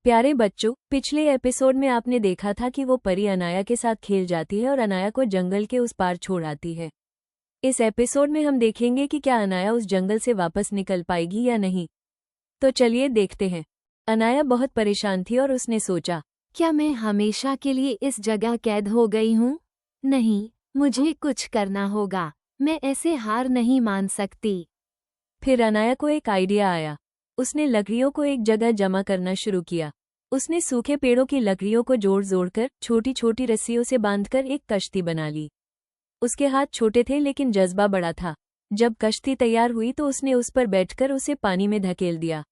प्यारे बच्चों, पिछले एपिसोड में आपने देखा था कि वो परी अनाया के साथ खेल जाती है और अनाया को जंगल के उस पार छोड़ आती है। इस एपिसोड में हम देखेंगे कि क्या अनाया उस जंगल से वापस निकल पाएगी या नहीं। तो चलिए देखते हैं। अनाया बहुत परेशान थी और उसने सोचा, क्या मैं हमेशा के लिए इस जगह कैद हो गई हूँ? नहीं, मुझे कुछ करना होगा। मैं ऐसे हार नहीं मान सकती। फिर अनाया को एक आइडिया आया। उसने लकड़ियों को एक जगह जमा करना शुरू किया। उसने सूखे पेड़ों की लकड़ियों को जोड़ जोड़कर छोटी छोटी रस्सियों से बांधकर एक कश्ती बना ली। उसके हाथ छोटे थे लेकिन जज्बा बड़ा था। जब कश्ती तैयार हुई तो उसने उस पर बैठकर उसे पानी में धकेल दिया।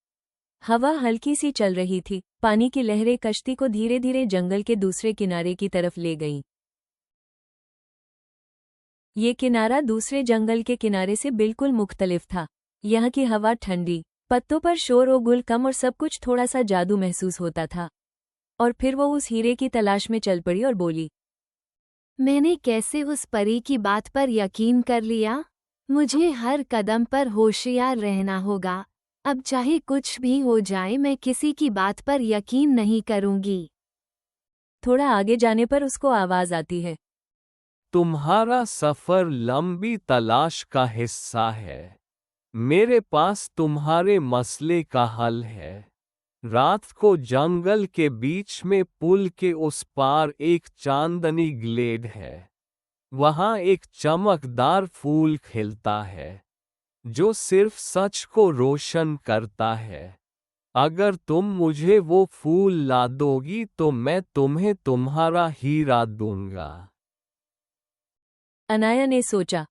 हवा हल्की सी चल रही थी। पानी की लहरें कश्ती को धीरे धीरे जंगल के दूसरे किनारे की तरफ ले गईं। ये किनारा दूसरे जंगल के किनारे से बिल्कुल मुख्तलिफ था। यहाँ की हवा ठंडी, पत्तों पर शोर और गुल कम और सब कुछ थोड़ा सा जादू महसूस होता था। और फिर वो उस हीरे की तलाश में चल पड़ी और बोली, मैंने कैसे उस परी की बात पर यकीन कर लिया? मुझे हर कदम पर होशियार रहना होगा। अब चाहे कुछ भी हो जाए, मैं किसी की बात पर यकीन नहीं करूंगी। थोड़ा आगे जाने पर उसको आवाज आती है, तुम्हारा सफर लंबी तलाश का हिस्सा है। मेरे पास तुम्हारे मसले का हल है। रात को जंगल के बीच में पुल के उस पार एक चांदनी ग्लेड है। वहाँ एक चमकदार फूल खिलता है जो सिर्फ सच को रोशन करता है। अगर तुम मुझे वो फूल ला दोगी तो मैं तुम्हें तुम्हारा हीरा दूंगा। अनाया ने सोचा,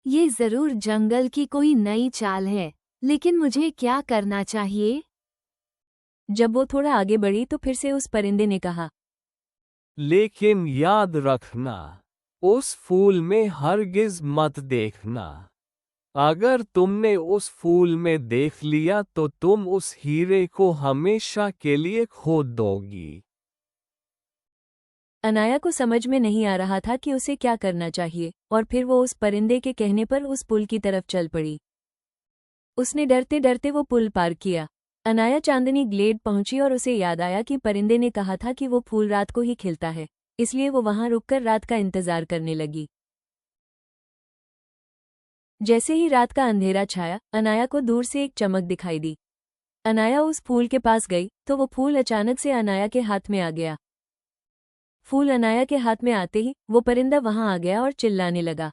ये जरूर जंगल की कोई नई चाल है, लेकिन मुझे क्या करना चाहिए? जब वो थोड़ा आगे बढ़ी तो फिर से उस परिंदे ने कहा, लेकिन याद रखना, उस फूल में हरगिज मत देखना। अगर तुमने उस फूल में देख लिया तो तुम उस हीरे को हमेशा के लिए खो दोगी। अनाया को समझ में नहीं आ रहा था कि उसे क्या करना चाहिए, और फिर वो उस परिंदे के कहने पर उस पुल की तरफ चल पड़ी। उसने डरते डरते वो पुल पार किया। अनाया चांदनी ग्लेड पहुंची और उसे याद आया कि परिंदे ने कहा था कि वो फूल रात को ही खिलता है, इसलिए वो वहां रुककर रात का इंतजार करने लगी। जैसे ही रात का अंधेरा छाया, अनाया को दूर से एक चमक दिखाई दी। अनाया उस फूल के पास गई तो वो फूल अचानक से अनाया के हाथ में आ गया। फूल अनाया के हाथ में आते ही वो परिंदा वहां आ गया और चिल्लाने लगा,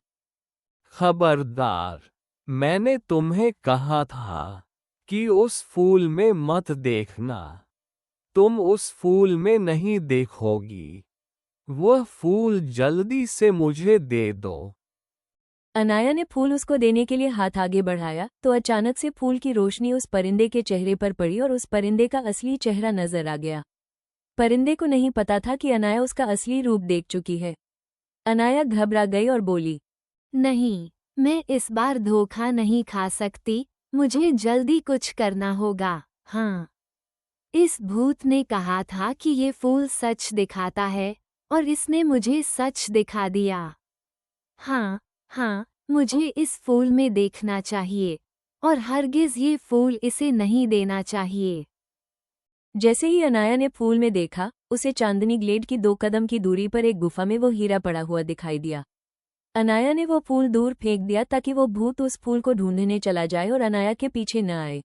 खबरदार, मैंने तुम्हें कहा था कि उस फूल में मत देखना। तुम उस फूल में नहीं देखोगी। वह फूल जल्दी से मुझे दे दो। अनाया ने फूल उसको देने के लिए हाथ आगे बढ़ाया तो अचानक से फूल की रोशनी उस परिंदे के चेहरे पर पड़ी और उस परिंदे का असली चेहरा नजर आ गया। परिंदे को नहीं पता था कि अनाया उसका असली रूप देख चुकी है। अनाया घबरा गई और बोली, नहीं, मैं इस बार धोखा नहीं खा सकती। मुझे जल्दी कुछ करना होगा। हाँ, इस भूत ने कहा था कि ये फूल सच दिखाता है, और इसने मुझे सच दिखा दिया। हाँ, हाँ, मुझे इस फूल में देखना चाहिए, और हरगिज ये फूल इसे नहीं देना चाहिए। जैसे ही अनाया ने फूल में देखा, उसे चांदनी ग्लेड की 2 कदम की दूरी पर एक गुफा में वो हीरा पड़ा हुआ दिखाई दिया। अनाया ने वो फूल दूर फेंक दिया ताकि वो भूत उस फूल को ढूंढने चला जाए और अनाया के पीछे न आए।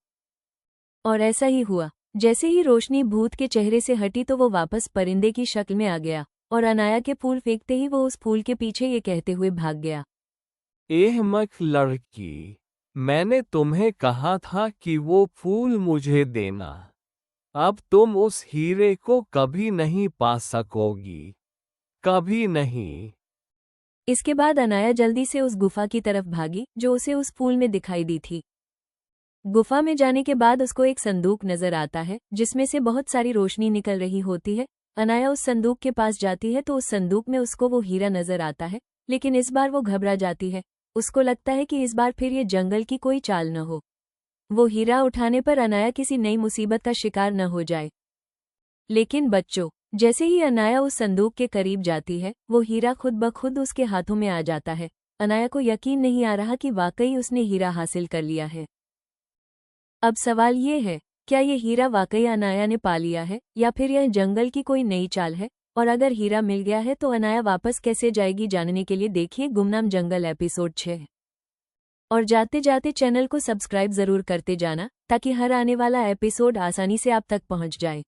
और ऐसा ही हुआ। जैसे ही रोशनी भूत के चेहरे से हटी तो वो वापस परिंदे की शक्ल में आ गया, और अनाया के फूल फेंकते ही वो उस फूल के पीछे ये कहते हुए भाग गया, एहमक लड़की, मैंने तुम्हें कहा था कि वो फूल मुझे देना। अब तुम उस हीरे को कभी नहीं पा सकोगी। कभी नहीं। इसके बाद अनाया जल्दी से उस गुफा की तरफ भागी जो उसे उस फूल में दिखाई दी थी। गुफा में जाने के बाद उसको एक संदूक नजर आता है जिसमें से बहुत सारी रोशनी निकल रही होती है। अनाया उस संदूक के पास जाती है तो उस संदूक में उसको वो हीरा नजर आता है, लेकिन इस बार वो घबरा जाती है। उसको लगता है कि इस बार फिर ये जंगल की कोई चाल न हो। वो हीरा उठाने पर अनाया किसी नई मुसीबत का शिकार न हो जाए। लेकिन बच्चों, जैसे ही अनाया उस संदूक के करीब जाती है, वो हीरा खुद ब खुद उसके हाथों में आ जाता है। अनाया को यकीन नहीं आ रहा कि वाकई उसने हीरा हासिल कर लिया है। अब सवाल ये है, क्या ये हीरा वाकई अनाया ने पा लिया है या फिर यह जंगल की कोई नई चाल है? और अगर हीरा मिल गया है तो अनाया वापस कैसे जाएगी, जानने के लिए देखिए गुमनाम जंगल एपिसोड 6। और जाते जाते चैनल को सब्सक्राइब जरूर करते जाना ताकि हर आने वाला एपिसोड आसानी से आप तक पहुंच जाए।